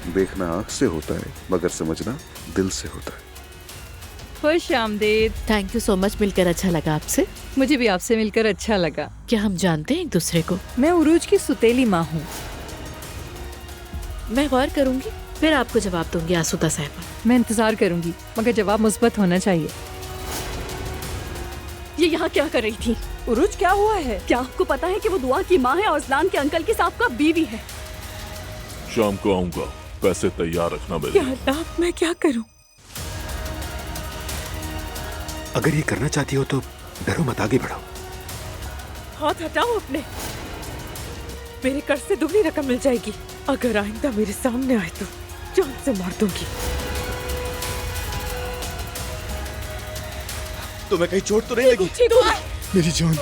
देखना आंख से होता है मगर समझना दिल से होता है। खुश आमदीद। थैंक यू सो मच, मिलकर अच्छा लगा आपसे। मुझे भी आपसे मिलकर अच्छा लगा। क्या हम जानते हैं एक दूसरे को? मैं उरूज की सुतेली माँ हूँ। मैं गौर करूंगी, फिर आपको जवाब दूंगी आसूदा साहिबा। मैं इंतजार करूंगी, मगर जवाब मुस्बत होना चाहिए। ये यहाँ क्या कर रही थी? उरूज, क्या हुआ है? क्या आपको पता है कि वो दुआ की माँ है और अज़लान के अंकल की साहब का बीवी है? शाम को आऊंगा, पैसे तैयार रखना बेबी। या अल्लाह, मैं क्या करूं? अगर ये करना चाहती हो तो डरो मत, आगे बढ़ो। हाथ हटाओ अपने। मेरे कर्ज से दुगनी रकम मिल जाएगी। अगर आइंदा मेरे सामने आए तो जान से मार दूंगी। तुम्हें कहीं चोट तो नहीं लगी? ठीक हो? मेरी जान।